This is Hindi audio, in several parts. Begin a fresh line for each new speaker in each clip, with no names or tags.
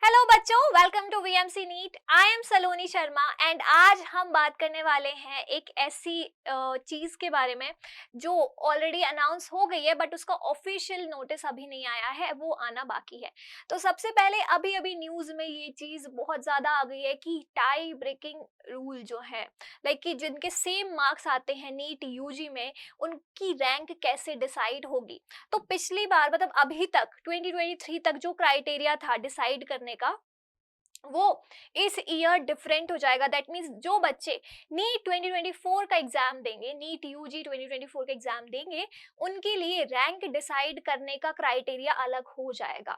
हेलो बच्चों, welcome to VMC NEET. I am Saloni Sharma and आज हम बात करने वाले हैं एक ऐसी चीज के बारे में जो ऑलरेडी अनाउंस हो गई है बट उसका ऑफिशियल नोटिस अभी नहीं आया है, वो आना बाकी है। तो सबसे पहले अभी अभी न्यूज में ये चीज बहुत ज्यादा आ गई है कि टाई ब्रेकिंग रूल जो है, लाइक कि जिनके सेम मार्क्स आते हैं नीट यूजी में, उनकी रैंक कैसे डिसाइड होगी। तो पिछली बार मतलब अभी तक 2023 तक जो क्राइटेरिया था डिसाइड करने का, वो इस ईयर डिफरेंट हो जाएगा। दैट मीन्स जो बच्चे नीट 2024 का एग्जाम देंगे, नीट यूजी 2024 का एग्जाम देंगे, उनके लिए रैंक डिसाइड करने का क्राइटेरिया अलग हो जाएगा।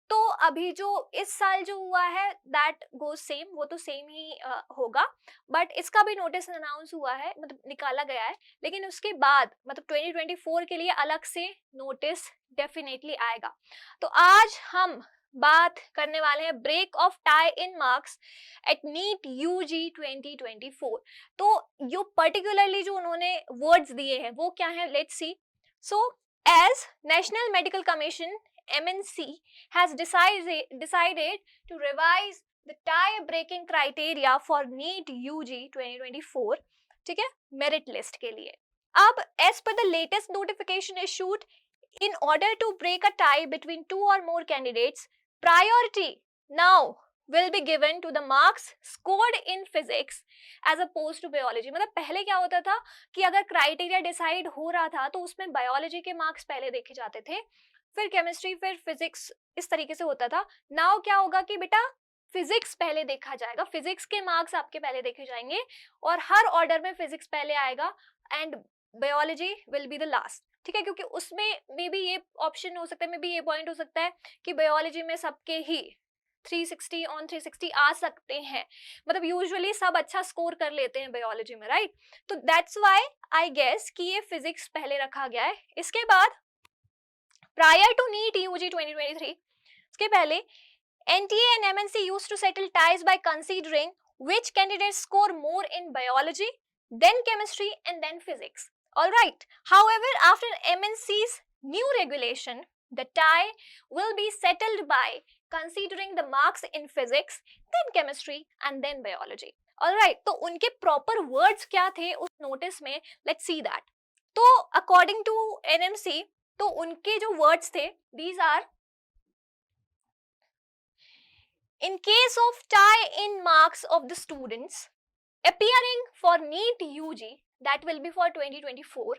तो अभी जो इस साल जो हुआ है दैट गोज सेम, वो तो सेम ही होगा, बट इसका भी नोटिस अनाउंस हुआ है, मतलब निकाला गया है। लेकिन उसके बाद मतलब 2024 के लिए अलग से नोटिस डेफिनेटली आएगा। तो आज हम बात करने वाले हैं break of tie in marks at NEET UG 2024। तो जो पर्टिकुलरली जो उन्होंने वर्ड्स दिए हैं वो क्या है, let's see. So as National Medical Commission MNC has decided to revise the tie breaking criteria for NEET UG 2024, ठीक है, मेरिट लिस्ट के लिए। अब as per the latest notification issued, in order to break a tie between two or more candidates, priority now will be given to the marks scored in physics as opposed to biology। मतलब पहले क्या होता था कि अगर क्राइटेरिया डिसाइड हो रहा था तो उसमें बायोलॉजी के मार्क्स पहले देखे जाते थे, फिर केमिस्ट्री, फिर फिजिक्स, इस तरीके से होता था। नाउ क्या होगा कि बेटा फिजिक्स पहले देखा जाएगा, फिजिक्स के मार्क्स आपके पहले देखे जाएंगे और हर ऑर्डर में फिजिक्स पहले आएगा and biology will be the last, ठीक है। क्योंकि उसमें मे बी ये ऑप्शन हो सकता है, मे बी ये पॉइंट हो सकता है कि बायोलॉजी में सबके ही 360 ऑन 360 आ सकते हैं, मतलब यूजुअली सब अच्छा स्कोर कर लेते हैं बायोलॉजी में, राइट। तो दैट्स व्हाई आई गेस कि ये फिजिक्स पहले रखा गया है। इसके बाद prior to NEET UG 2023, इसके पहले NTA and MNC used to settle ties by considering which candidates score more in biology, then chemistry, and then physics. All right. However, after MNC's new regulation, the tie will be settled by considering the marks in physics, then chemistry, and then biology. All right. तो उनके proper words क्या थे उस notice में? Let's see that. तो according to NMC, तो उनके जो वर्ड्स थे, these are, in case of tie in marks of the students appearing for NEET UG, that will be for 2024,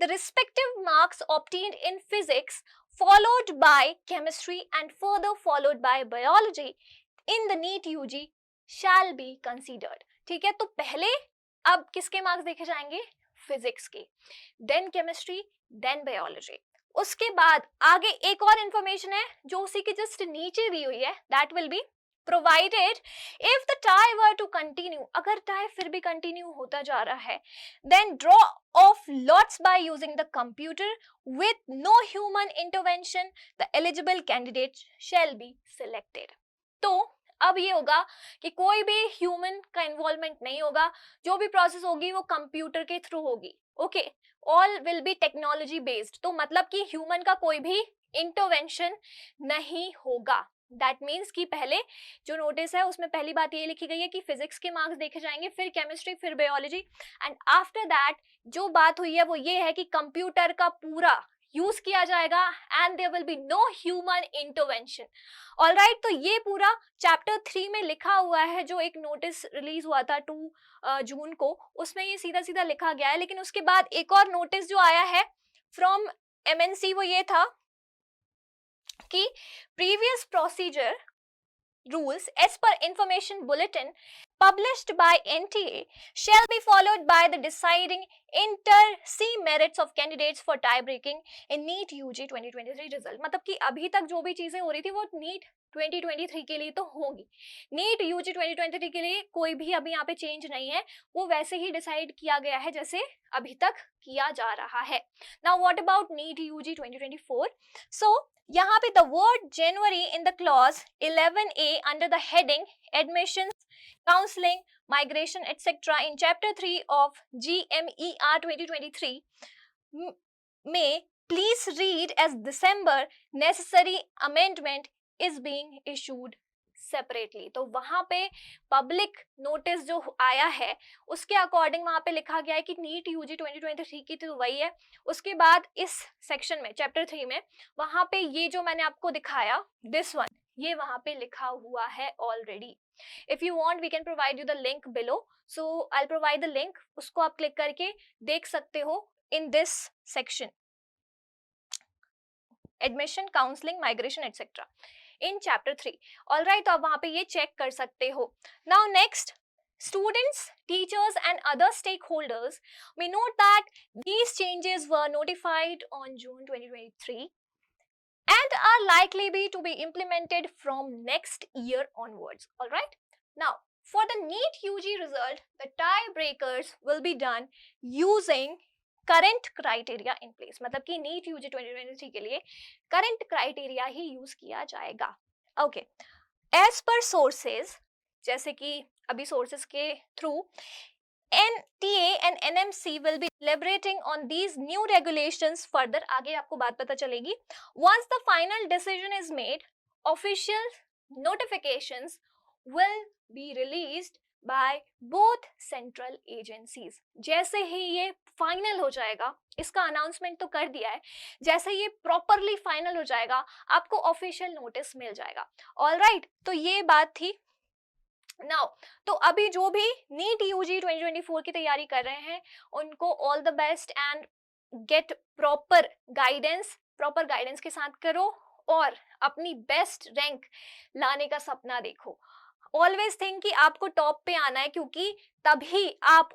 the respective marks obtained in physics followed by chemistry and further followed by biology in the NEET UG shall be considered। ठीक है, तो पहले अब किसके मार्क्स देखे जाएंगे? फिजिक्स के, देन केमिस्ट्री, देन बायोलॉजी। उसके बाद आगे एक और इंफॉर्मेशन है जो उसी के जस्ट नीचे दी हुई है, that will be provided if the tie were to continue, अगर tie फिर भी continue होता जा रहा है, then draw of lots by using the computer with no human intervention, the eligible candidate shall be selected। तो अब ये होगा कि कोई भी ह्यूमन का इन्वॉल्वमेंट नहीं होगा, जो भी प्रोसेस होगी वो कंप्यूटर के थ्रू होगी। Okay, all will be technology based, तो मतलब कि ह्यूमन का कोई भी इंटरवेंशन नहीं होगा। दैट मीन्स कि पहले जो नोटिस है उसमें पहली बात ये लिखी गई है कि फिजिक्स के मार्क्स देखे जाएंगे, फिर केमिस्ट्री, फिर बायोलॉजी, एंड आफ्टर दैट जो बात हुई है वो ये है कि कंप्यूटर का पूरा यूज किया जाएगा and there will be no human intervention. Alright, तो ये पूरा चैप्टर 3 में लिखा हुआ है, जो एक नोटिस रिलीज हुआ था 2 जून को, उसमें ये सीधा सीधा लिखा गया है। लेकिन उसके बाद एक और नोटिस जो आया है फ्रॉम MNC वो ये था कि previous procedure rules as per information bulletin published by NTA shall be followed by the deciding inter-C merits of candidates for tie breaking in NEET UG 2023 result। मतलब कि अभी तक जो भी चीजें हो रही थी वो NEET 2023 के लिए तो होगी, NEET UG 2023 के लिए कोई भी अभी यहाँ पे चेंज नहीं है, वो वैसे ही डिसाइड किया गया है जैसे अभी तक किया जा रहा है। Now what about NEET UG 2024? So यहाँ पे the word January in the clause 11A under the heading admissions, counseling, migration, etc. in chapter 3 of GMER 2023 may please read as December necessary amendment is being issued separately. तो वहां पे पब्लिक नोटिस जो आया है उसके अकॉर्डिंग वहां पे लिखा गया है कि नीट यूजी 2023 की तो वही है। उसके बाद इस सेक्शन में चैप्टर 3 में वहां पे ये जो मैंने आपको दिखाया दिस वन, ये वहां पे लिखा हुआ है already. If you want we can provide you the link below, so I provide the link, उसको आप क्लिक करके देख सकते हो in this section, admission, counselling, migration etcetera in chapter 3। Alright, तो आप वहां पे ये चेक कर सकते हो। Now next, students, teachers and other stakeholders, we note that these changes were notified on June 2023 and are likely to be implemented from next year onwards. All right, now for the NEET UG result, the tiebreakers will be done using current criteria in place, मतलब कि नीट यूजी 2023 के लिए करंट क्राइटेरिया ही यूज किया जाएगा। ओके, एज पर सोर्सेज, जैसे कि अभी सोर्सेज के through NTA and NMC will be deliberating on these new regulations further, आगे आपको बात पता चलेगी। Once the final decision is made, official notifications will be released by both central agencies। जैसे ही ये फाइनल हो जाएगा, इसका अनाउंसमेंट तो कर दिया है, जैसे ये प्रॉपरली फाइनल हो जाएगा आपको ऑफिशियल नोटिस मिल जाएगा। ऑलराइट, तो ये बात थी। नाउ तो अभी जो भी नीट यूजी 2024 की तैयारी कर रहे हैं उनको all the best and get proper guidance के साथ करो और अपनी बेस्ट रैंक लाने का सपना देखो। ऑलवेज थिंक कि आपको टॉप पे आना है, क्योंकि तभी आप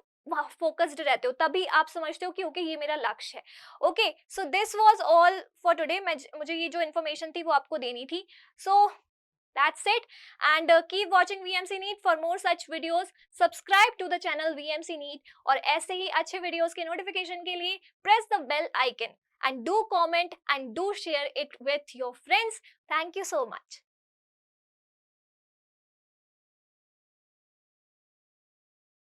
फोकस्ड रहते हो, तभी आप समझते हो कि ओके ये मेरा लक्ष्य है। Okay, so this was all for today. मुझे ये जो इन्फॉर्मेशन थी वो आपको देनी थी। सो that's it, and keep watching VMC NEET for more such videos. Subscribe to the channel VMC NEET और ऐसे ही अच्छे videos के notification के लिए press the bell icon and do comment and do share it with your friends. Thank you so much.